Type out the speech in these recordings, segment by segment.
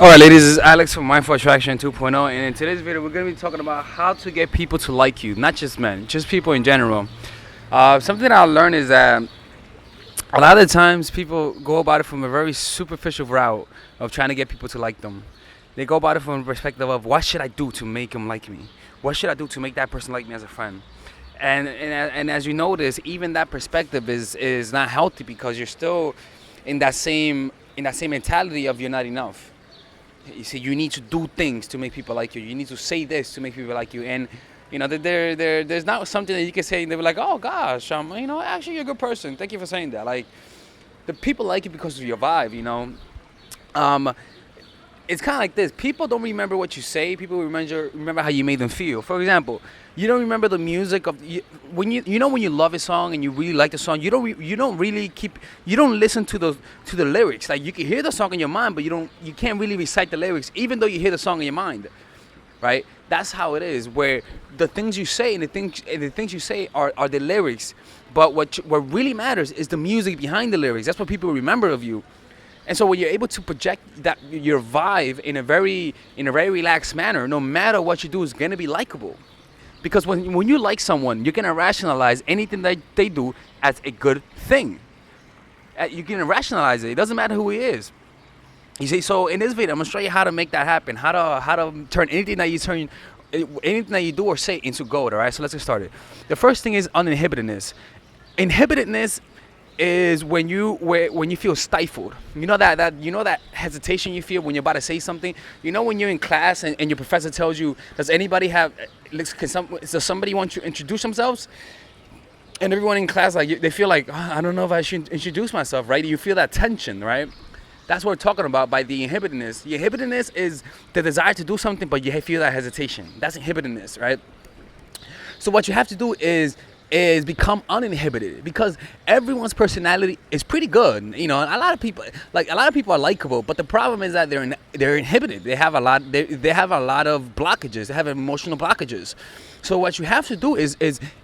Alright, ladies, this is Alex from Mindful Attraction 2.0, and in today's video, we're going to be talking about how to get people to like you, not just men, just people in general. Something I learned is that a lot of the times people go about it from a very superficial route of trying to get people to like them. They go about it from a perspective of what should I do to make them like me? What should I do to make that person like me as a friend? And as you notice, even that perspective is not healthy because you're still in that same mentality of you're not enough. You see, you need to do things to make people like you. You need to say this to make people like you. And there's not something that you can say and they'll be like, oh gosh, actually you're a good person. Thank you for saying that. Like, the people like you because of your vibe. It's kind of like this. People don't remember what you say. People remember how you made them feel. For example, you don't remember the music of when you love a song and you really like the song. You don't listen to the lyrics. Like, you can hear the song in your mind, but you can't really recite the lyrics, even though you hear the song in your mind, right? That's how it is. Where the things you say and the things you say are the lyrics, but what really matters is the music behind the lyrics. That's what people remember of you. And so when you're able to project that your vibe in a very relaxed manner, no matter what you do is gonna be likable. Because when you like someone, you're gonna rationalize anything that they do as a good thing. You're gonna rationalize it. It doesn't matter who he is. You see, so in this video, I'm gonna show you how to make that happen. How to turn anything that you do or say into gold. All right. So let's get started. The first thing is uninhibitedness. Inhibitedness is when you feel stifled. You know that hesitation you feel when you're about to say something. You know when you're in class and your professor tells you, does somebody want to introduce themselves? And everyone in class, like, they feel like, I don't know if I should introduce myself, right? You feel that tension, right? That's what we're talking about by the inhibitedness. The inhibitedness is the desire to do something, but you feel that hesitation. That's inhibitedness, right? So what you have to do is become uninhibited, because everyone's personality is pretty good. A lot of people are likable, but the problem is that they're inhibited. They have a lot of blockages. They have emotional blockages. So what you have to do is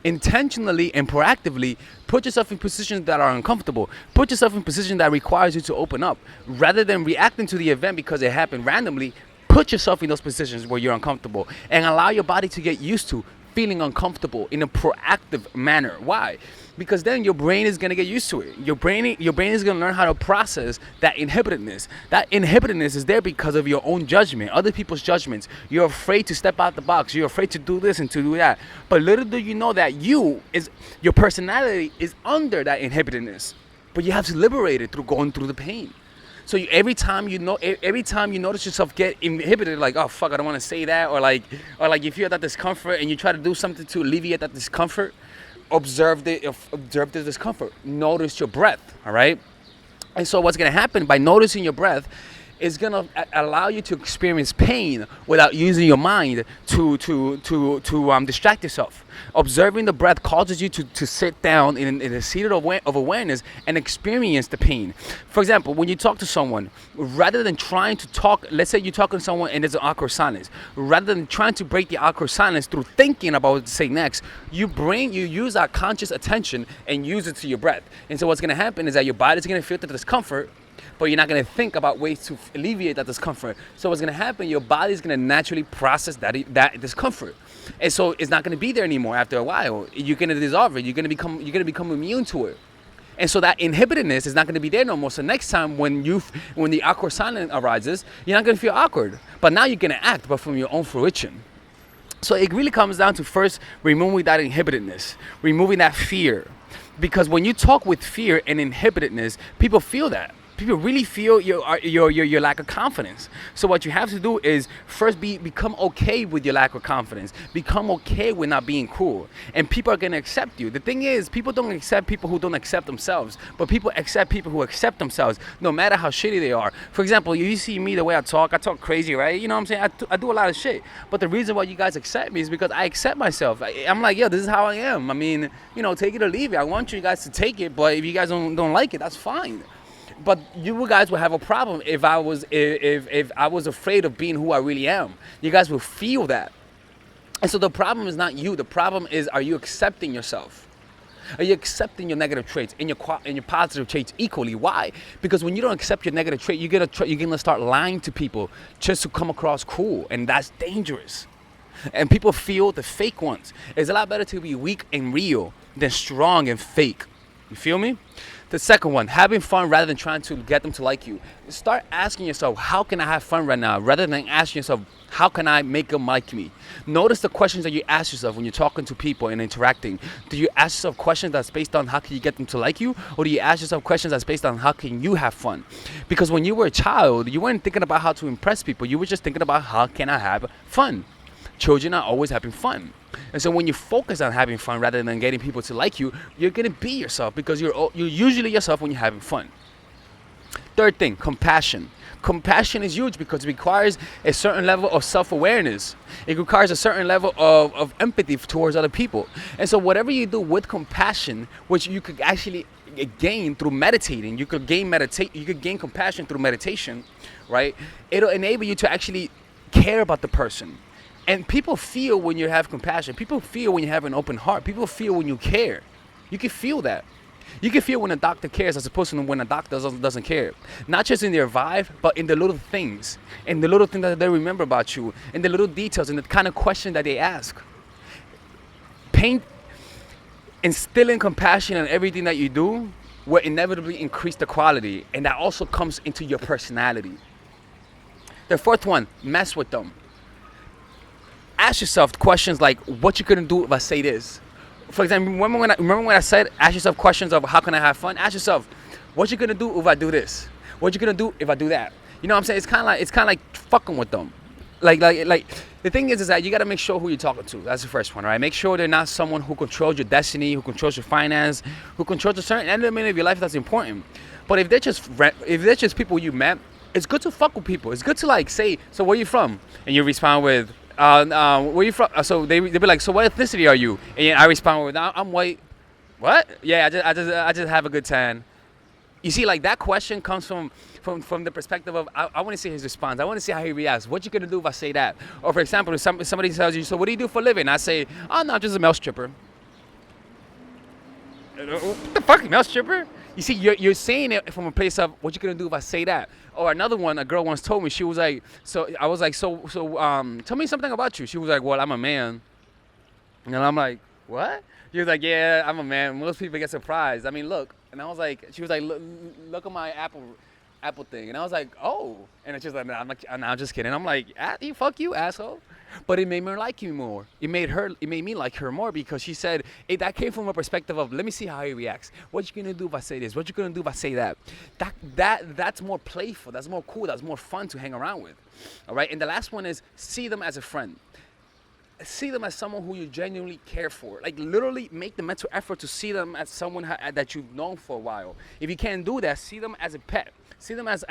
intentionally and proactively put yourself in positions that are uncomfortable. Put yourself in positions that requires you to open up, rather than reacting to the event because it happened randomly. Put yourself in those positions where you're uncomfortable and allow your body to get used to feeling uncomfortable in a proactive manner. Why? Because then your brain is going to get used to it. Your brain is going to learn how to process that inhibitedness. That inhibitedness is there because of your own judgment, other people's judgments. You're afraid to step out the box. You're afraid to do this and to do that. But little do you know that your personality is under that inhibitedness. But you have to liberate it through going through the pain. So every time you notice yourself get inhibited, like, oh fuck, I don't want to say that, or like you feel that discomfort and you try to do something to alleviate that discomfort, observe the discomfort. Notice your breath, all right? And so what's gonna happen by noticing your breath is gonna allow you to experience pain without using your mind to distract yourself. Observing the breath causes you to sit down in a seat of awareness and experience the pain. For example, when you talk to someone, rather than trying to talk, let's say you're talking to someone and there's an awkward silence, rather than trying to break the awkward silence through thinking about what to say next, you use our conscious attention and use it to your breath. And so what's gonna happen is that your body's gonna feel the discomfort, but you're not going to think about ways to alleviate that discomfort. So what's going to happen, your body's going to naturally process that discomfort. And so it's not going to be there anymore after a while. You're going to dissolve it. You're going to become immune to it. And so that inhibitedness is not going to be there no more. So next time when the awkward silence arises, you're not going to feel awkward. But now you're going to act, but from your own fruition. So it really comes down to first removing that inhibitedness, removing that fear. Because when you talk with fear and inhibitedness, people feel that. People really feel your lack of confidence. So what you have to do is first become okay with your lack of confidence. Become okay with not being cool. And people are going to accept you. The thing is, people don't accept people who don't accept themselves. But people accept people who accept themselves, no matter how shitty they are. For example, you see me, the way I talk crazy, right? You know what I'm saying? I do a lot of shit. But the reason why you guys accept me is because I accept myself. I'm like, yo, this is how I am. I mean, take it or leave it. I want you guys to take it, but if you guys don't like it, that's fine. But you guys would have a problem if I was afraid of being who I really am. You guys will feel that. And so the problem is not you. The problem is, are you accepting yourself? Are you accepting your negative traits and your positive traits equally? Why? Because when you don't accept your negative trait, you're gonna start lying to people just to come across cool, and that's dangerous. And people feel the fake ones. It's a lot better to be weak and real than strong and fake. You feel me? The second one, having fun rather than trying to get them to like you. Start asking yourself, how can I have fun right now? Rather than asking yourself, how can I make them like me? Notice the questions that you ask yourself when you're talking to people and interacting. Do you ask yourself questions that's based on how can you get them to like you? Or do you ask yourself questions that's based on how can you have fun? Because when you were a child, you weren't thinking about how to impress people. You were just thinking about how can I have fun? Children are always having fun. And so when you focus on having fun rather than getting people to like you, you're going to be yourself because you're usually yourself when you're having fun. Third thing, compassion. Compassion is huge because it requires a certain level of self-awareness. It requires a certain level of empathy towards other people. And so whatever you do with compassion, which you could actually gain through meditating, you could gain compassion through meditation, right? It'll enable you to actually care about the person. And people feel when you have compassion. People feel when you have an open heart. People feel when you care. You can feel that. You can feel when a doctor cares as opposed to when a doctor doesn't care. Not just in their vibe, but in the little things. In the little things that they remember about you. In the little details, in the kind of question that they ask. Instilling compassion in everything that you do will inevitably increase the quality. And that also comes into your personality. The fourth one, mess with them. Ask yourself questions like, what you gonna do if I say this? For example, remember when I said, ask yourself questions of how can I have fun? Ask yourself, what you gonna do if I do this? What you gonna do if I do that? You know what I'm saying? It's kind of like fucking with them. Like the thing is that you gotta make sure who you're talking to. That's the first one, right? Make sure they're not someone who controls your destiny, who controls your finance, who controls a certain element of your life that's important. But if they're just people you met, it's good to fuck with people. It's good to like say, so where you from? And you respond with, where you from? So they be like, so what ethnicity are you? And I respond with, I'm white. What? Yeah, I just have a good tan. You see, like that question comes from the perspective of I want to see his response. I want to see how he reacts. What you gonna do if I say that? Or for example, if somebody tells you, so what do you do for a living? I say, oh no, I'm just a male stripper. What the fuck, male stripper? You see, you're saying it from a place of what you gonna do if I say that. Or another one, a girl once told me, she was like, so I was like, so tell me something about you. She was like, well, I'm a man. And I'm like, what? She was like, yeah, I'm a man. Most people get surprised. I mean, look. And I was like, she was like, look at my Apple thing. And I was like, oh. And it's just like, nah, I'm just kidding. I'm like, fuck you, asshole. But it made me like you more. It made me like her more because she said, that came from a perspective of, let me see how he reacts. What you gonna do if I say this? What you gonna do if I say that? That's more playful. That's more cool. That's more fun to hang around with. All right. And the last one is see them as a friend. See them as someone who you genuinely care for. Like literally make the mental effort to see them as someone that you've known for a while. If you can't do that, see them as a pet. See them as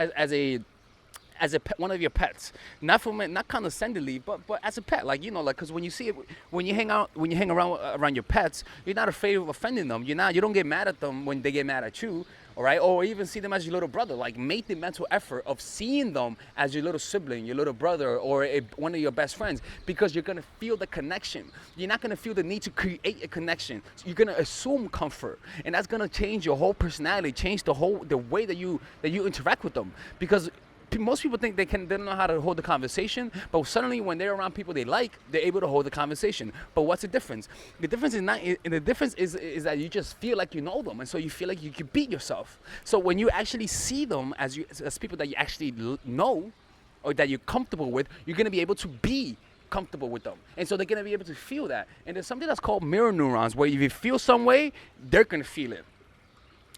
a pet, one of your pets, not condescendingly, but as a pet, like because when you hang around your pets, you're not afraid of offending them. You don't get mad at them when they get mad at you, all right? Or even see them as your little brother. Like make the mental effort of seeing them as your little sibling, your little brother, or one of your best friends, because you're gonna feel the connection. You're not gonna feel the need to create a connection. So you're gonna assume comfort, and that's gonna change your whole personality, change the way that you interact with them, because most people think they don't know how to hold the conversation, but suddenly when they're around people they like, they're able to hold the conversation. But what's the difference? The difference is that you just feel like you know them, and so you feel like you can beat yourself. So when you actually see them as people that you actually know or that you're comfortable with, you're gonna be able to be comfortable with them, and so they're gonna be able to feel that. And there's something that's called mirror neurons, where if you feel some way, they're gonna feel it.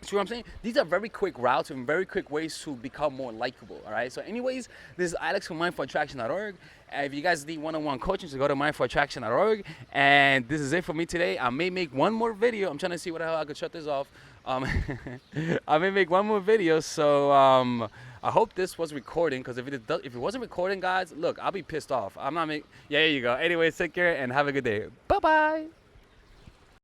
See what I'm saying? These are very quick routes and very quick ways to become more likable, all right? So anyways, this is Alex from mindfulattraction.org. If you guys need one-on-one coaching, so go to mindfulattraction.org. And this is it for me today. I may make one more video. I'm trying to see what the hell I could shut this off. I may make one more video, so I hope this was recording, because if it wasn't recording, guys, look, I'll be pissed off. Yeah, there you go. Anyways, take care and have a good day. Bye-bye.